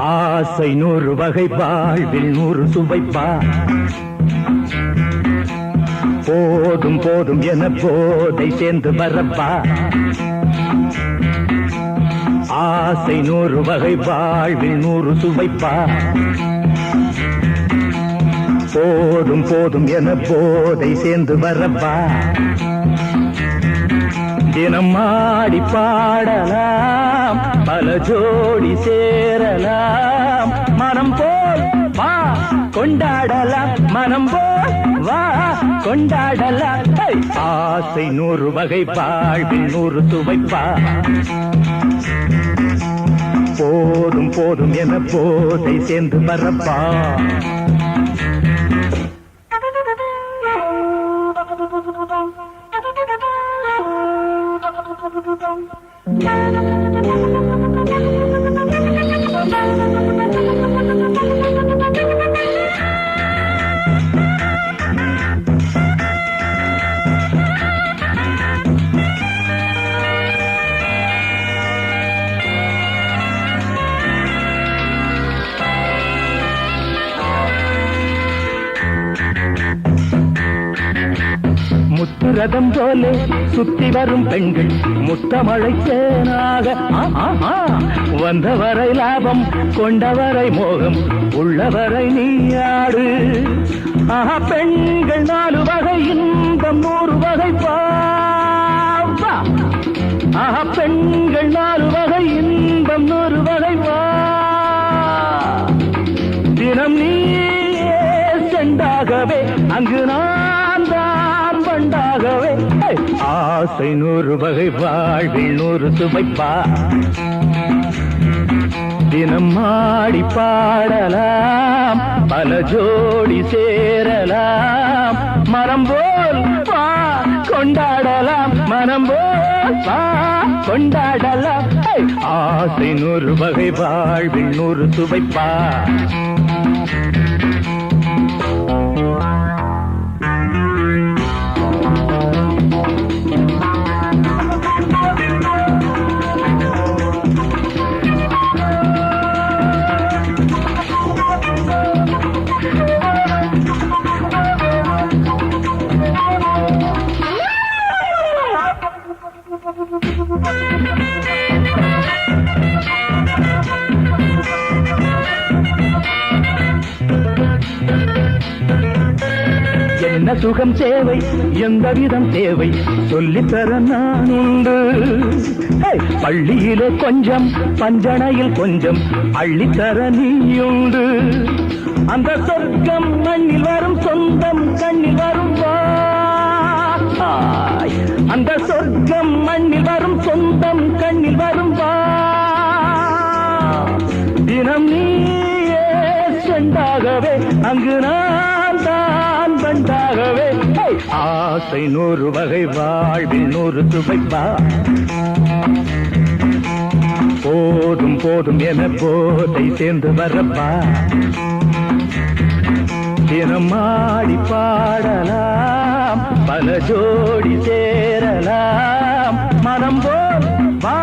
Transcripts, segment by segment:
ஆசை 100 வகை வாழ்வில் 100 சுவைப்பா போதும் போதும் என போதை சேர்ந்து வரப்பா ஆசை 100 வகை வாழ்வில் 100 சுவைப்பா போதும் போதும் என போதை சேர்ந்து வரப்பா தினம் ஆடி பாடலாம் பல ஜோடி சேரலாம் மனம் போல் வா கொண்டாடலாம் மனம் போல் வா கொண்டாடலாம் ஆசை 100 வகை வாழ்வில் 100 சுவைப்பா போதும் போதும் என போதை சேர்ந்து வரப்பா முத்துரதம் போலே சுத்தி வரும் பெண்கள் முத்தமழை தேனாக வந்தவரை லாபம் கொண்டவரை மோகம் உள்ளவரை நீயாடு பெண்கள் 4 வகை இன்பம் 100 வகை பாவா பெண்கள் 4 வகை இன்பம் 100 வகை வா தினம் நீ செண்டாகவே அங்கு நான் தான் வண்டாகவே ஆசை 100 வகை வாழ்வில் 100 சுவைப்பா தினம் ஆடி பாடலாம் பல ஜோடி சேரலாம் மனம் போல் வா கொண்டாடலாம் மனம் போல் வா கொண்டாடலாம் ஆசை 100 வகை வாழ்வில் 100 சுவைப்பா என்ன சுகம் தேவை எந்த விதம் தேவை சொல்லித்தர நான் உண்டு பள்ளியிலே கொஞ்சம் பஞ்சனையில் கொஞ்சம் அள்ளித்தர நீயுண்டு அந்த சொர்க்கம் மண்ணில் வரும் சொந்தம் கண்ணில் வரும் அந்த சொர்க்கம் மண்ணில் வரும் சொந்தம் கண்ணில் வரும் வா தினம் நீயே செண்டாகவே அங்கு நான் தான் பண்டாகவே ஆசை 100 வகை வாழ்வில் 100 சுவைப்பா போதும் போதும் என போதை சேர்ந்து வரப்பா தினம் ஆடி பாடலாம் பல ஜோடி சேரலாம் மனம் போல் வா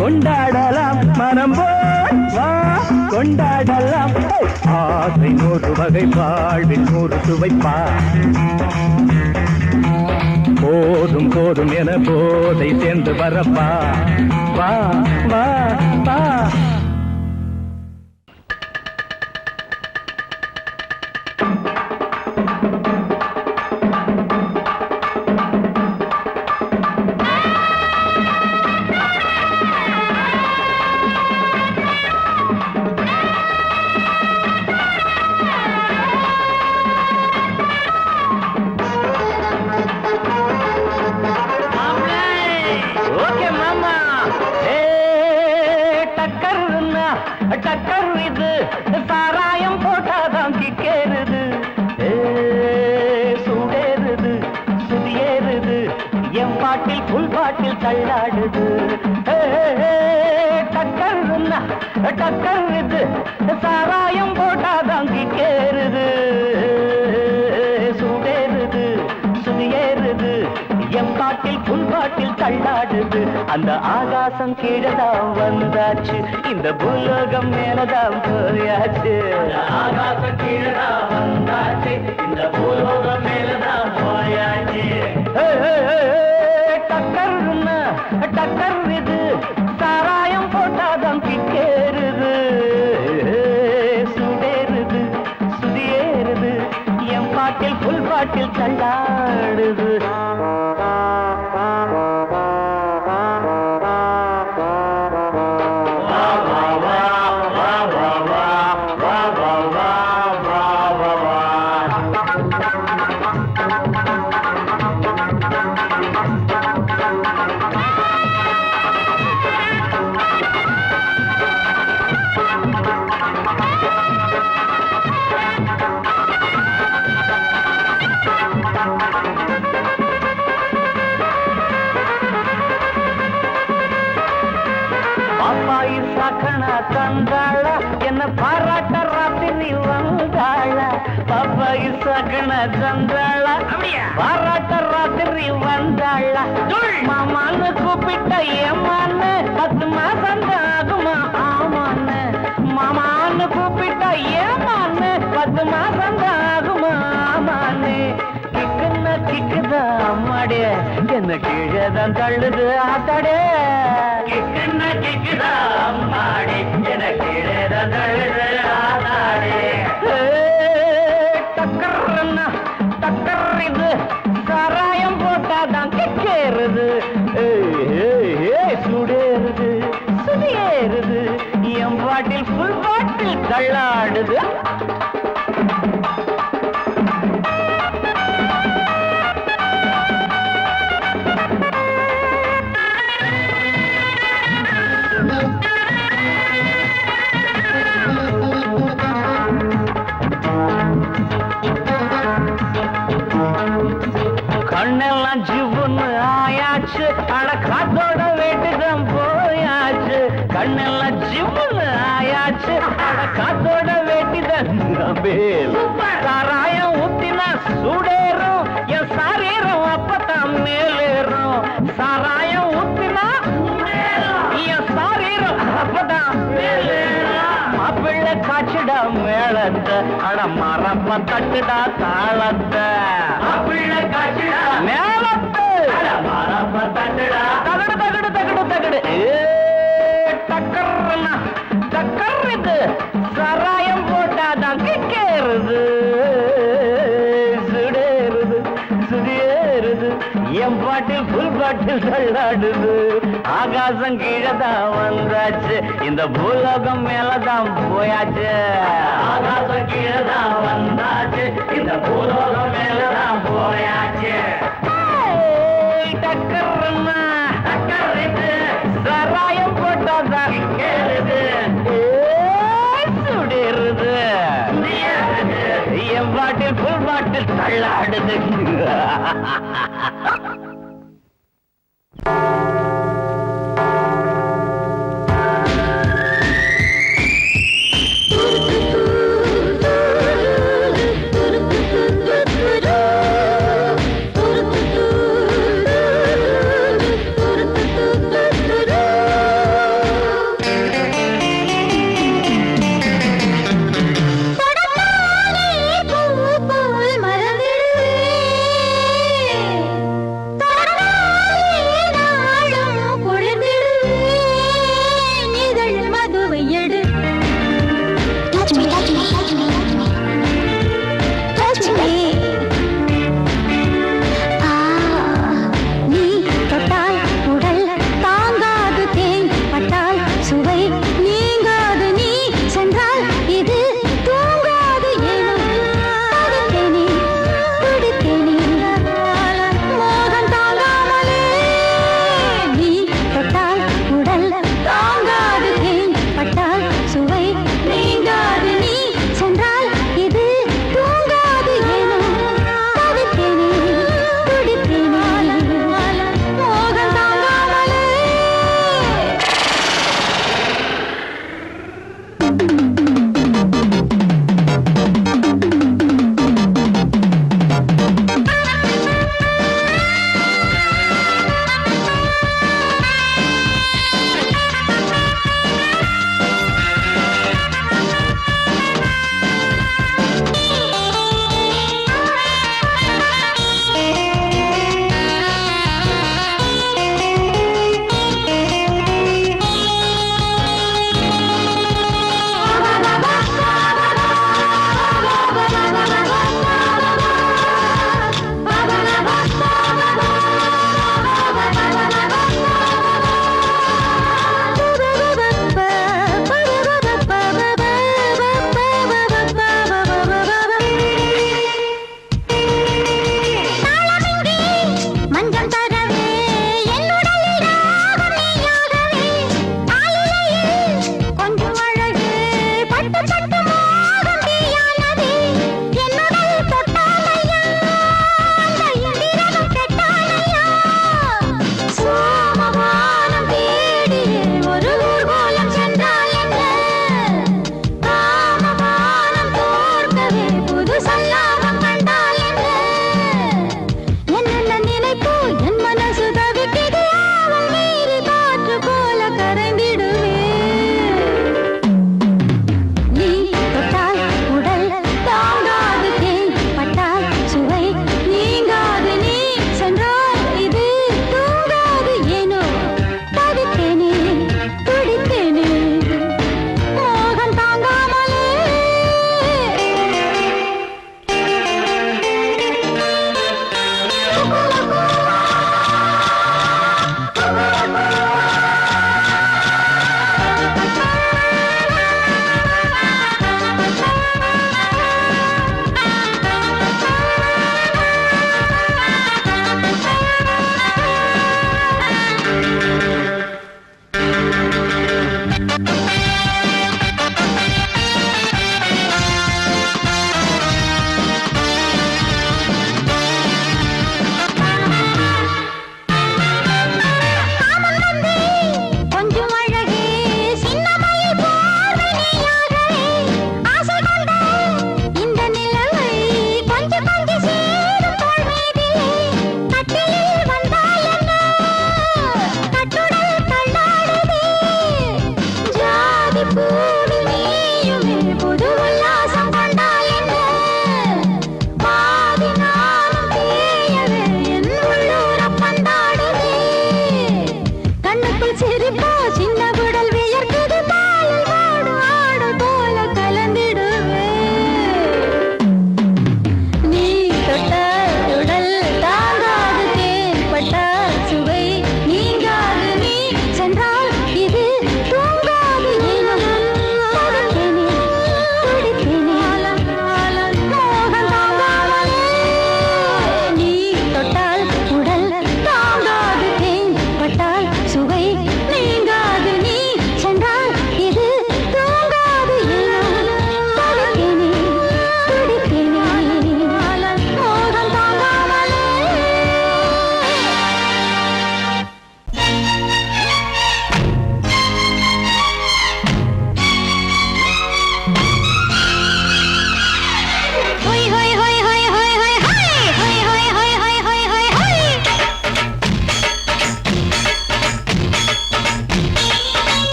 கொண்டாடலாம் மனம் போல் வா கொண்டாடலாம் ஆசை 100 வகை வாழ்வில் 100 சுவைப்பா போதும் போதும் என போதை சேர்ந்து வரப்பா வா வா வா டக்கர் இது சாராயம் போட்டாதான் கிக்கேறுது சூடேறுது சுதியேறுது என் பாட்டில் புல் பாட்டில் தள்ளாடுது டக்கர் இது சாராயம் போட்டாதான் கிக்கேறுது சூடேறுது சுதியேறுது என் பாட்டில் புல் பாட்டில் தள்ளாடுது அந்த ஆகாசம் கீழதான் வந்தாச்சு இந்த பூலோகம் மேலதான் போயாச்சு ஆகாசம் கீழதான் வந்தாச்சு இந்த பூலோகம் மேலதான் போயாச்சு டக்கர் இது சாராயம் போட்டாதான் கிக்கேறுது சுடேறுது சுதியேறுது என் பாட்டில் புல் பாட்டில் தள்ளாடுது தந்தாள என்ன பாராட்ட ராத்திரி வந்தாள பாப்பாயி சகன தந்தாள பாராட்ட ராத்திரி வந்தாள மாமான்னு கூப்பிட்ட ஏமான்னு 10 மாசம் ஆகுமா ஆமான்னு மாமான்னு கூப்பிட்ட ஏமான்னு 10 மாசம் ஆகுமா ஆமான்னு கிக்குன்னா கிக்குதா அம்மாடே என்ன கீழேதான் தள்ளுது ஆத்தாடே கிக்குன்னா கிக்குதா அம்மாடே என்ன கீழேதான் தள்ளுது ஆத்தாடே டக்கர் இது சாராயம் போட்டாதான் கிக்கேறுது சுடேறுது சுதியேறுது என் பாட்டில் புல் பாட்டில் தள்ளாடுது கண்ணெல்லாம் ஜிவ்வுன்னு ஆயாச்சு அட காத்தோட வேட்டுதான் போயாச்சு கண்ணெல்லாம் ஜிவ்வுன்னு ஆயாச்சு அட காத்தோட வேட்டுதான் சாராயம் ஊத்தினா சூடேறும் என் சாரீரம் அப்பதான் மேலேறும் சாராயம் ஊத்தினா என் சாரீரம் அப்பதான் மேலேறும் மாப்பிள்ளை காய்ச்சிடா மேளத்தை அட மரப்ப தட்டுடா தாளத்தை மாப்பிள்ளை காய்ச்சிடா மேளத்தை அட மரப்ப தட்டுடா தகடு தகடு தகடு தகடு டக்கர் இது சாராயம் போட்டாதான் கிக்கேறுது சுடேறுது சுதியேறுது என் பாட்டில் புல் பாட்டில் தள்ளாடுது ஆகாசம் கீழதான் வந்தாச்சு இந்த பூலோகம் மேலதான் போயாச்சு ஆகாசம் கீழதான் வந்தாச்சு இந்த பூலோகம் மேலதான் போயாச்சு டக்கர்னா டக்கர்றது சராயம் போட்டாதான் கேளுது சுடிருது என் பாட்டில் புல் பாட்டில் தள்ளாடுது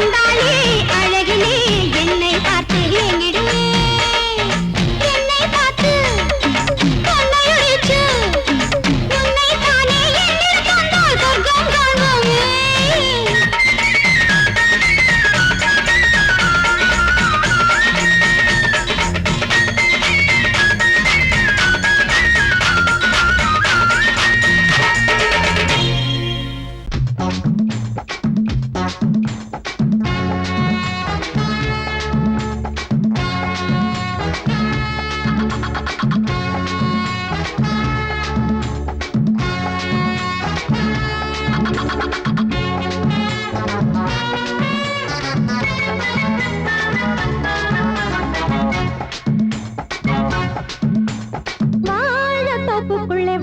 அந்தாளி அழகிலே என்னை பார்த்து ஏங்கிடுமே என்னை பார்த்து கண்ணையுடைச்சு உன்னை தானே என்னில் கண்டால் சொர்க்கம் காண்போமே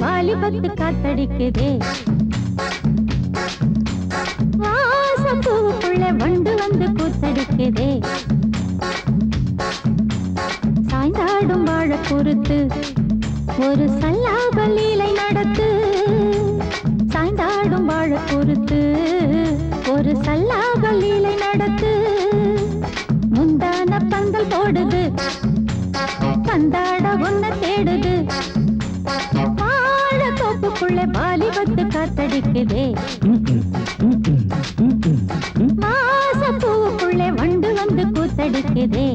வாலிபத்து காத்தடிக்குதே வாசப்பூவுக்குள்ளே வண்டு வந்து கூத்தடிக்குதே சாய்ந்தாடும் வாழ பொறுத்து ஒரு சல்லாப லீலை நடத்து சாய்ந்தாடும் வாழ பொறுத்து ஒரு சல்லாப லீலை நடத்து முந்தான பந்தல் போடுது பந்தாட ஒன்ன தேடுது தோப்புக்குள்ளே வாலிபத்து காத்தடிக்குதே மாசப்பூவுக்குள்ளே வண்டு வந்து கூத்தடிக்குதே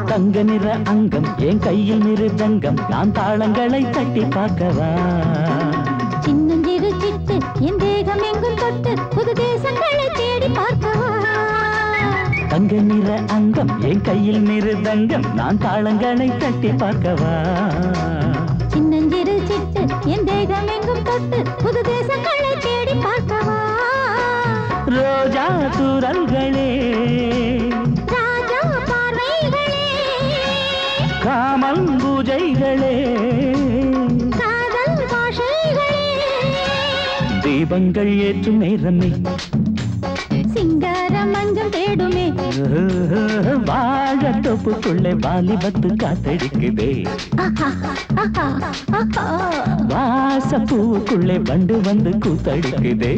தங்க நிற அங்கம் என் கையில் மிருதங்கம் நான் தாளங்களை தட்டி பார்க்கவா சின்னஞ்சிறு சிட்டு என் தேகம் எங்கும் தொட்டு புது தேசங்களை தேடி பார்க்கவா தங்க நிற அங்கம் என் கையில் மிருதங்கம் நான் தாளங்களை தட்டி பார்க்கவா சின்னஞ்சிறு சிட்டு என் தேகம் எங்கும் தொட்டு புது தேசங்களை தேடி பார்க்கவா ரோஜா தூரல்களே காமல் பூஜைகளே காதல் பாஷைகளே தீபங்கள் ஏற்றும் நேரமே சிங்கார மஞ்சள் தேடுமே வாழ தோப்புக்குள்ளே வாலிபத்து காத்தடிக்குதே வாசப்பூவுக்குள்ளே வண்டு வந்து கூத்தடிக்குதே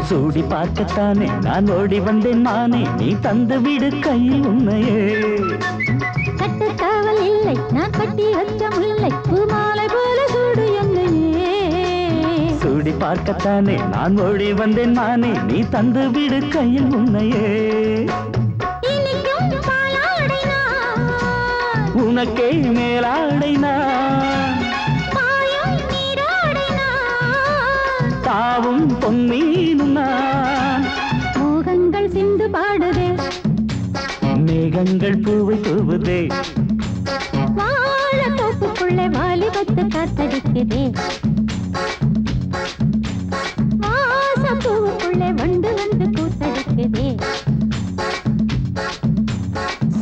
சூடி பார்க்கத்தானே நான் ஓடி வந்தேன் மானே நீ தந்து விடு கையில் உன்னையே கட்டுக்காவல் இல்லை நான் கட்டி வச்ச முல்லை பூமாலை போல சூடு என்னையே சூடி பார்க்கத்தானே நான் ஓடி வந்தேன் மானே நீ தந்து விடு கையில் உன்னையே உனக்கே மேலாடைனா தாவும் பொன்னீனும் நான் மோகங்கள் சிந்து பாடுதே மேகங்கள் பூவை தூவுதே வாழ தோப்புக்குள்ளே வாலிபத்து காத்தடிக்குதே வாசப்பூவுக்குள்ளே வண்டு வந்து கூத்தடிக்குதே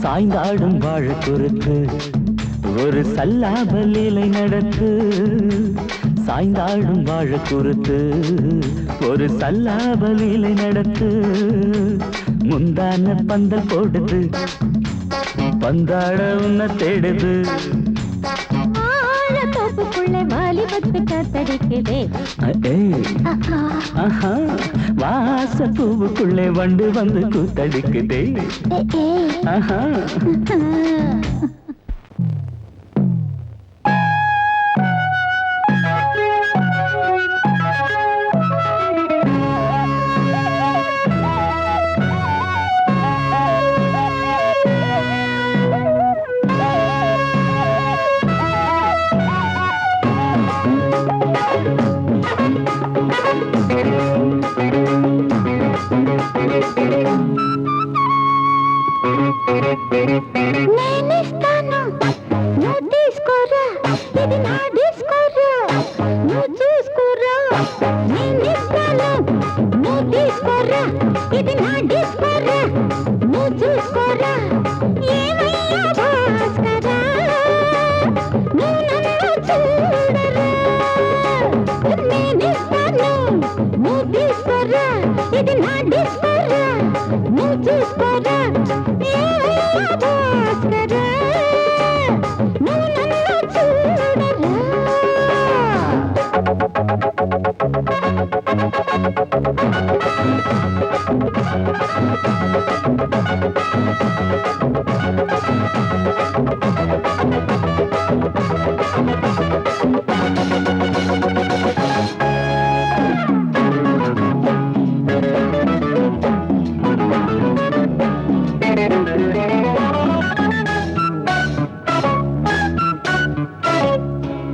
சாய்ந்தாடும் வாழ குறுக்கு ஒரு சல்லாப லீலை நடத்து சாய்ந்தாடும் வாழ குறுத்து ஒரு சல்லாப லீலை நடத்து முந்தான பந்தல் போடுது பந்தாட உன்ன தேடுது தோப்புக்குள்ளே வாலிப கொத்து காத்தடிக்குதே. ஆஹா. ஆஹா வாச பூவுக்குள்ளே வண்டு வந்து கூத்தடிக்குதே. ஆஹா నేనిస్తాను నువ్వు తీసుకోరా, ఇది నా డిస్కోరా, నువ్వు చూసుకోరా. నేనిస్తాను నువ్వు తీసుకోరా, ఇది నా డిస్కోరా, నువ్వు చూసుకోరా. ఏమయ్యా భాస్కరా, నువ్వు నన్ను చూడరా. నేనిస్తాను నువ్వు తీసుకోరా, ఇది నా డిస్కోరా, నువ్వు చూసుకోరా. ఏమయ్యా భాస్కరా, నువ్వు నన్ను చూడరా.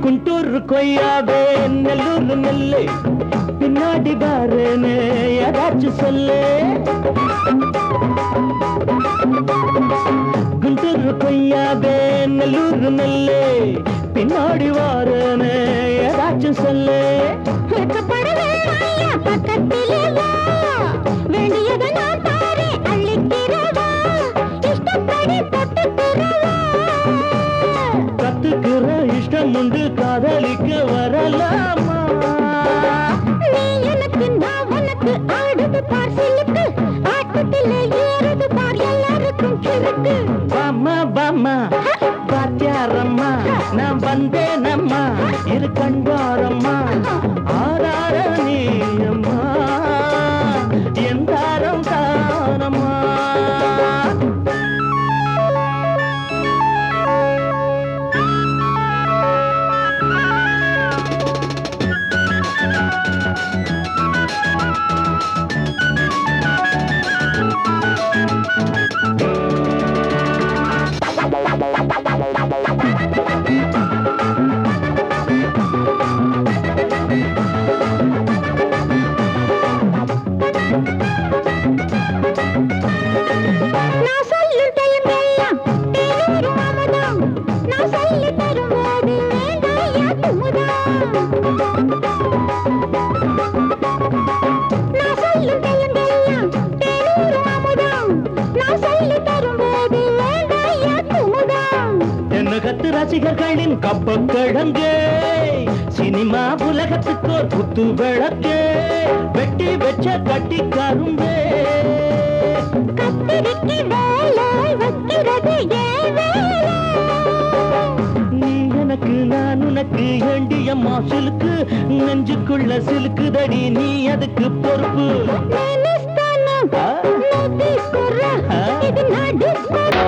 குண்டூர் கொய்யாவே நெல்லூர் நெல்லை பின்னாடி பாருன்னு ஏதாச்சும் சொல்லு. குண்டூர் கொய்யாவே நெல்லூர் நெல்லை பின்னாடி வாருன்னு ஏதாச்சும் சொல்லு. வெட்கப்படவேண்டாயா, பக்கத்திலே வா. வேண்டியதை நான் தாரேன், அள்ளிக்கிறவா. இஷ்டப்படி தொட்டுக்கிறவா. கத்துக்கிற இஷ்டம் உண்டு காதலிக்க வரலாமா? நீ எனக்கு நான் உனக்கு ஆடுது பார் சிலுக்கு. ஆட்டத்திலே ஏறுது பார் எல்லாருக்கும் கிறுக்கு. பாமா பாமா பாத்தியாரம்மா நான் வந்தேனம்மா இரு கண்பாரம்மா. ஆரார நீயம்மா எந்தாரம் தானம்மா. நான் சொல்லும் தெலுங்கெல்லாம் தேனூரும் அமுதம். நான் சொல்லித் தரும்போது வேண்டாயா குமுதம். நான் சொல்லும் தெலுங்கெல்லாம் தேனூரும் அமுதம். நான் சொல்லித் தரும்போது வேண்டாயா குமுதம். என்ன கத்து ரசிகர்களின் கப்பக்கிழங்கே சினிமா உலகத்துக்கோர் புத்து விளக்கே வெட்டி வச்ச கட்டி கரும்பே. கத்திரிக்கு வேலை வைக்கிறது ஏன் வேலை? நீ எனக்கு நான் உனக்கு ஏண்டியம்மா சிலுக்கு நெஞ்சுக்குள்ள சிலுக்குதடி நீ அதுக்கு பொறுப்பு. నేనిస్తాను నువ్వు తీసుకోరా, ఇది నా డిస్కోరా.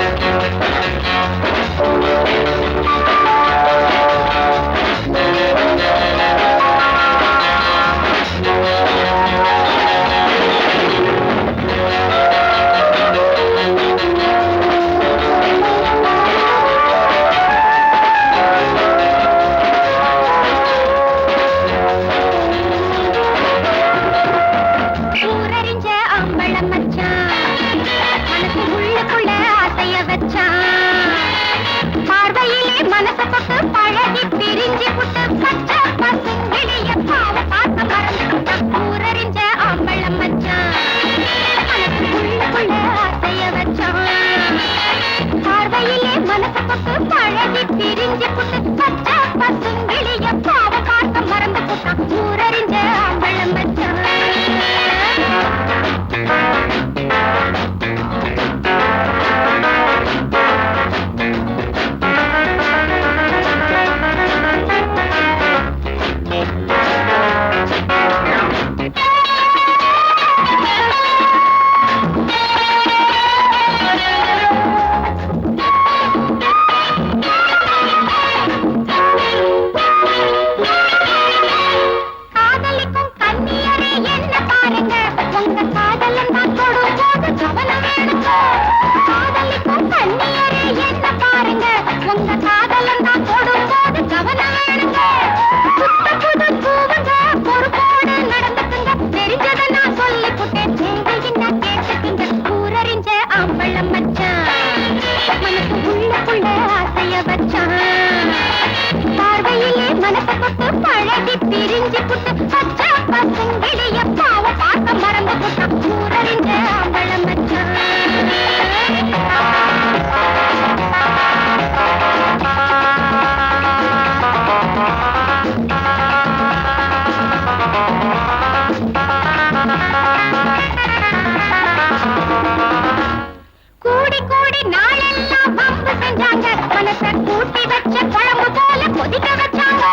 ஊரறிஞ்ச ஆம்பள மச்சான், மனசு உள்ளுக்குள்ள பிரிஞ்சு புட்டு பச்சை பசுங்கிளிய பாவ பார்க்க மறந்து புட்டா ஊரறிஞ்ச அம்பளம் மச்சான் கூடி கூடி நாளெல்லாம் பம்பு செஞ்சாங்க மனச கூட்டி வச்ச குழம்பு போல கொதிக்க வச்சாங்க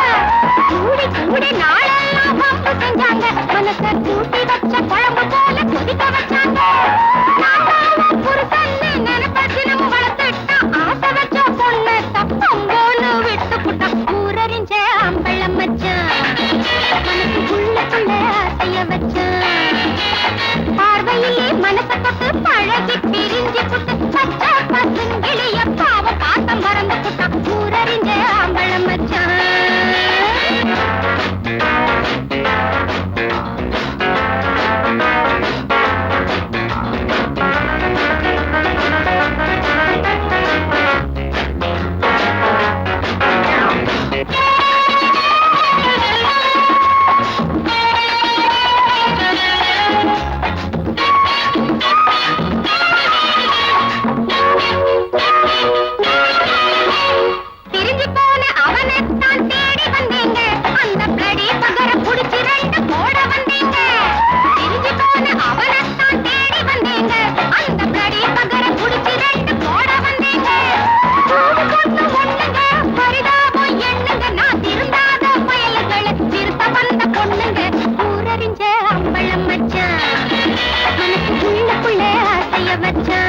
கூடி கூடி நாளெல்லாம் பம்பு செஞ்சாங்க மனச கூட்டி வச்ச குழம்பு போல கொதிக்க வச்சாங்க புருஷன்னு நினைப்பதினம் வளர்த்துட்டா ஆசை வச்ச பொண்ணு தப்பம்போன்னு விட்டு புட்டா ஊரறிஞ்ச அம்பளம் மச்சான் மனசுக்குள்ள ஆசைய வச்சான் பார்வையிலே மனச தொட்டு பழகி பிரிஞ்சு புட்டு பச்சை பசுங்கிளிய பாவ பாத்தம் மறந்து புட்டா ஊரறிஞ்ச அம்பளம் மச்சான் பிரிஞ்சு போன அவனைத்தான் தேடி வந்தீங்க அந்த பிளடி பகர புடிச்சு ரெண்டு போட வந்தீங்க பிரிஞ்சு போன அவனைத்தான் தேடி வந்தீங்க அந்த பிளடி பகர புடிச்சு ரெண்டு போட வந்தீங்க கூடு கொண்டு ஒண்ணுங்க பரிதாபம் எண்ணுங்க நான் திருந்தாத பயல்களை திருத்த வந்த பொண்ணுங்க ஊரறிஞ்ச அம்பளம் மச்சான் மனசுக்குள்ள ஆசைய வச்சான்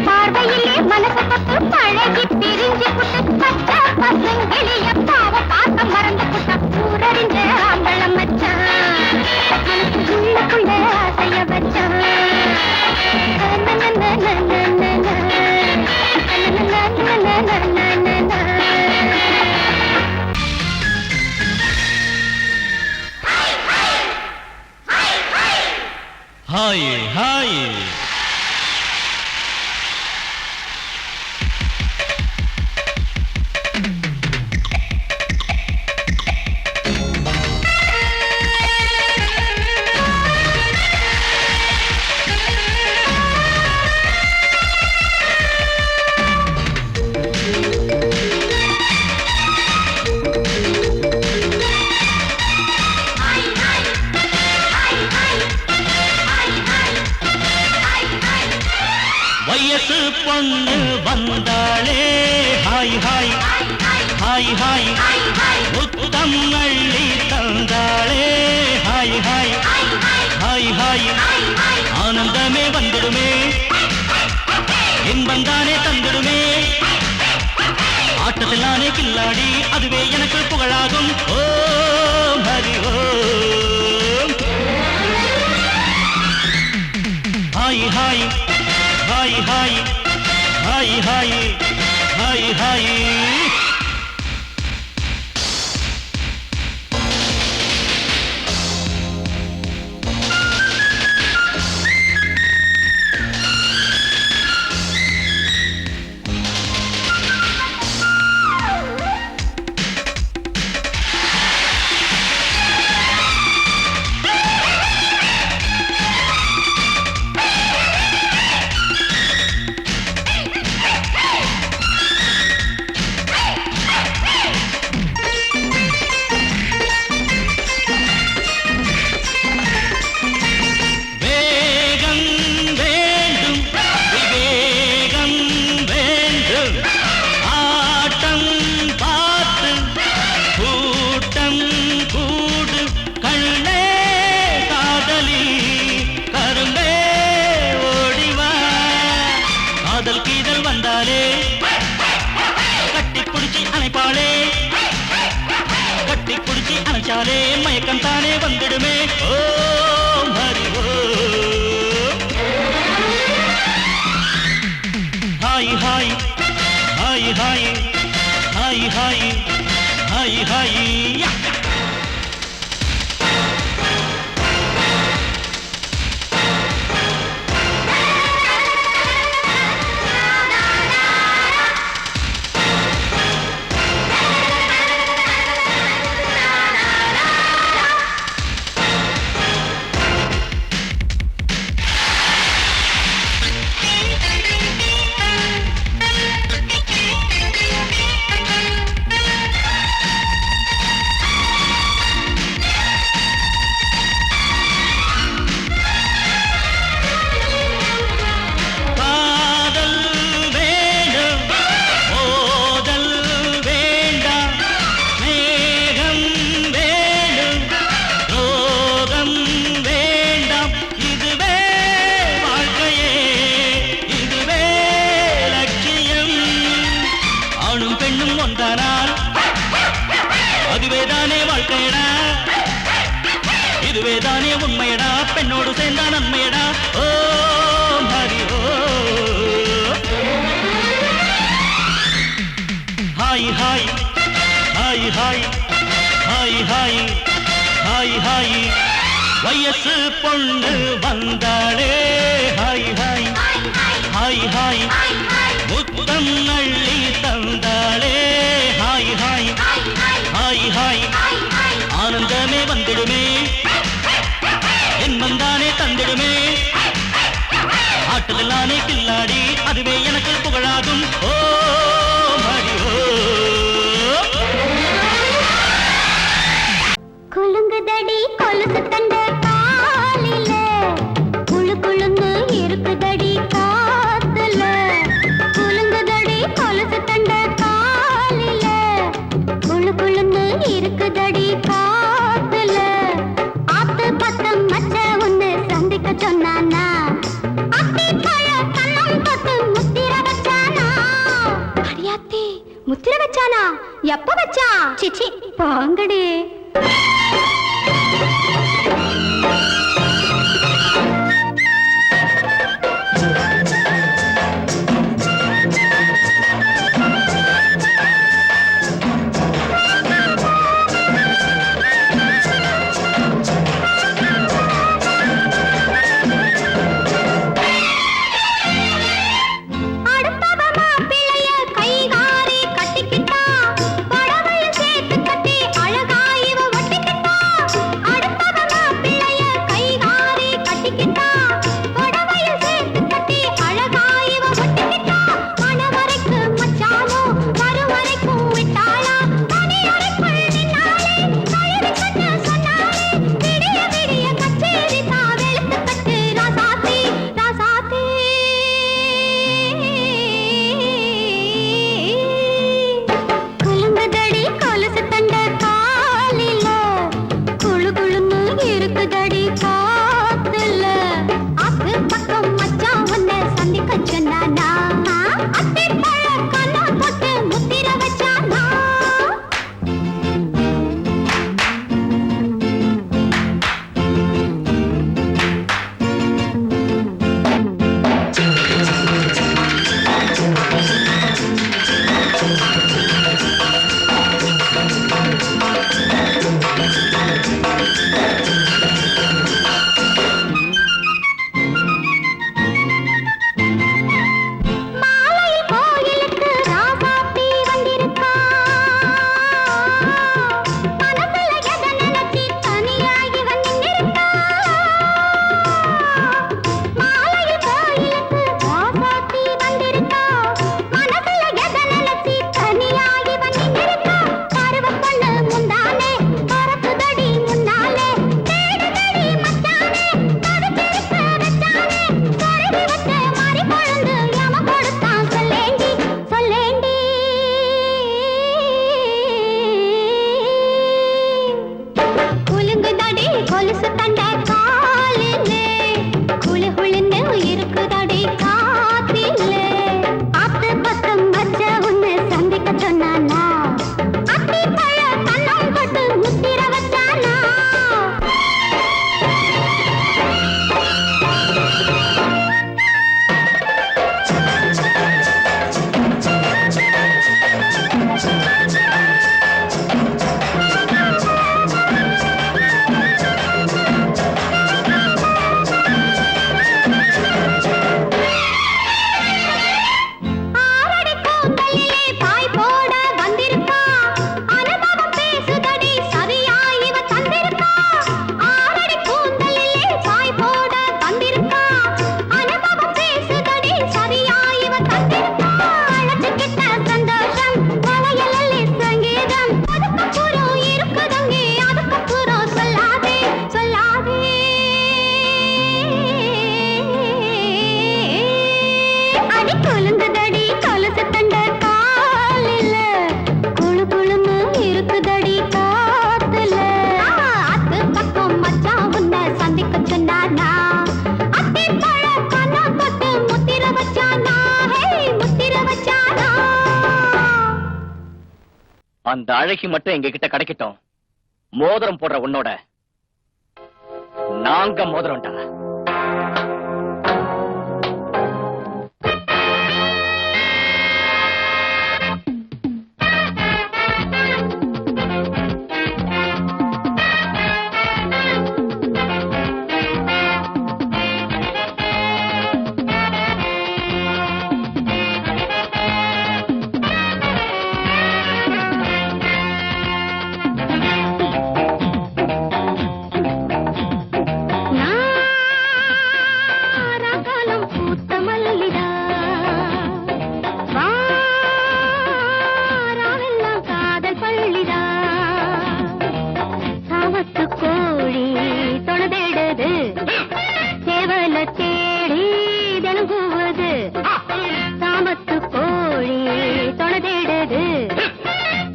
பார்வையிலே மனச தொட்டு பழகி பிரிஞ்சு புட்டு பச்சை பசுங்கிளிய பாவ பார்க்க மறந்து புட்டா ஊரறிஞ்ச அம்பளம் மச்சான் மனசுக்குள்ள ஆசைய வச்சான் ஹாய் ஹாய் வயசு பொண்ணு வந்தாளே ஹாய் ஹாய் ஹாய் ஹாய் முத்தம் அள்ளி தந்தாளே ஹாய் ஹாய் ஹாய் ஹாய் ஆனந்தமே வந்துடுமே இன்பந்தானே தந்துடுமே ஆட்டத்தில் நானே கில்லாடி அதுவே எனக்கு புகழாகும் Om Hari Om hi hi hi hi hi hi hi hi நினைச்சாலே மயக்கம் தானே வந்துடுமே Om Hari Om hi hi hi hi hi hi hi hi தானே உண்மையடா பெண்ணோடு சேர்ந்தா நன்மையடா ஓ ஹரி ஓ hi hi hi hi hi hi hi hi வயசு பொண்ணு வந்தாளே ஹாய் ஹாய் ஹாய் ஹாய் முத்தம் Nalli தந்தாளே hi hi hi hi ஆனந்தமே வந்திடுமே என் வந்தானே தந்திடுமே ஆட்டதெல்லானே கில்லாடி அதுவே எனக்கு புகழாகும் ஓ மடி ஓ குலுங்குதடி கொலுசு தண்ட காலில குளு குளுன்னு இருக்குதடி காத்துல குலுங்குதடி கொலுசு தண்ட காலில குளு குளுன்னு இருக்குதடி காத்துல ஆத்து பக்கம் மச்ச ஒண்ணு சந்திக்க சொன்னானா அத்தி பழ கண்ணம் தொட்டு முத்திர வச்சானா அடியாத்தி முத்திர வச்சானா எப்ப வச்சான் சிச்சி பாங்கடி அந்த அழகி மட்டும் எங்க கிட்ட கிடைக்கட்டும். மோதிரம் போடுற உன்னோட நாங்க மோதிரம்டா. நாராகாலம் பூத்த மல்லிதா வாராவெல்லாம் காதல் பள்ளிதா சாமத்து கோழி தொலைதேடுது சேவல தேடி தினங்குவது சாமத்து கோழி தொலைதேடுது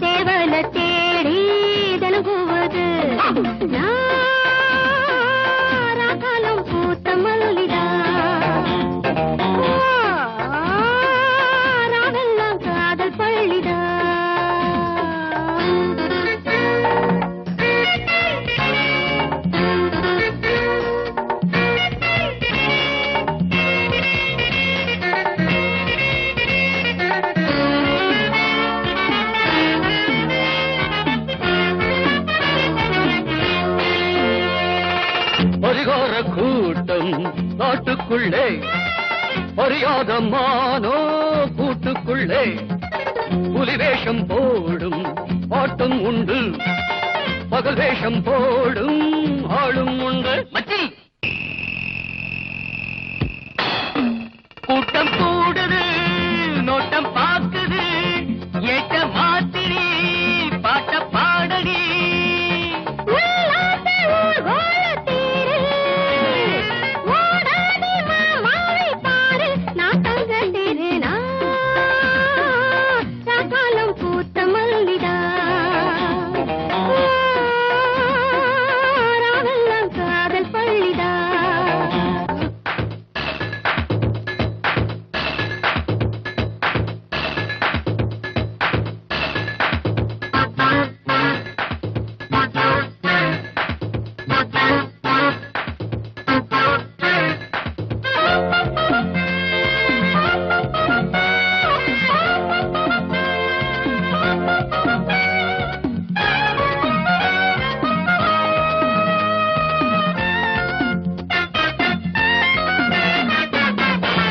சேவல தேடி தினங்குவது நாராகாலம் பூத்த மல்லிதா வாராவெல்லாம் காதல் பள்ளிதா பரிகார கூட்டம் காட்டுக்குள்ளே பரியாத மானோ கூட்டுக்குள்ளே புலி வேஷம் போடும் ஆட்டம் உண்டு பகல் வேஷம் போடும் ஆளும் உண்டு. மச்சி கூட்டம் கூடுது நோட்டம் பாக்குது ஏட்ட மாத்திரி பாட்ட பாடடி உள்ளாத ஊர்வலத்தீரு, ஓடாதே மாமாவை பாரு, நான் தங்கத்தீரு, நாராகாலம் பூத்த மல்லிதா வாராவெல்லாம் காதல் பள்ளிதா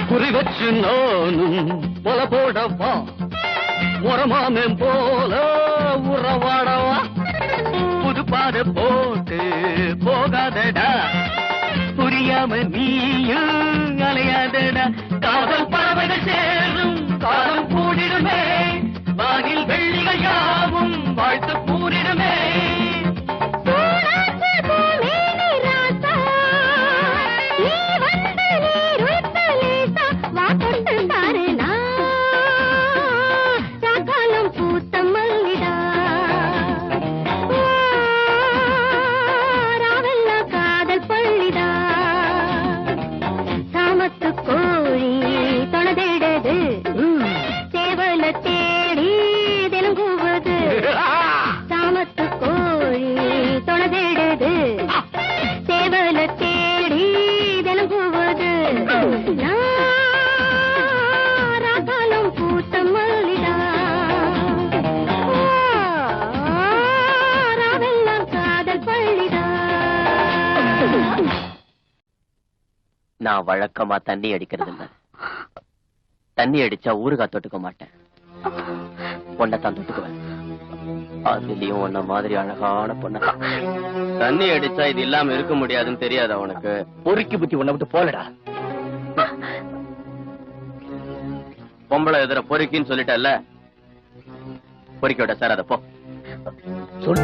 குறி வச்சு நானும் பொல போடவா முறமாமன் போல உறவாடவா புது பாத போட்டு போகாதடா புரியாம நீயும் அலையாதடா காதல் பறவைகள் சேரும் காலம் கூடிடுமே வானில் வெள்ளிகள் யாவும் வாழ்த்து கூறிடுமே பூராச பூமேனி ராசா, நீ வந்து நீருத்த லேசா, வா கொண்டு பாரு நாராகாலம் பூத்த மல்லிதா வாராவெல்லாம் காதல் பள்ளிதா சாமத்து கோழி தொலைதேடுது சேவல தேடி தினங்குவது சாமத்து கோழி தொலைதேடுது சேவல தேடி தினங்குவது நாராகாலம் பூத்த மல்லிதா வாராவெல்லாம் காதல் பள்ளிதா நான் வழக்கமா தண்ணி அடிக்கிறது இல்ல. தண்ணி அடிச்சா ஊறுகாய் தொட்டுக்க மாட்டேன். பொண்ணத்தான் தொட்டுக்குவேன். அதுலயும் உன்ன மாதிரி அழகான பொண்ண தண்ணி அடிச்சா இது இல்லாம இருக்க முடியாதுன்னு தெரியாது அவனுக்கு. பொறுக்கி புத்தி உன்னை விட்டு போலடா. பொம்பளை எதிர பொறுக்கின்னு சொல்லிட்டல்ல, பொறுக்கியோட சார் அத போ சொல்.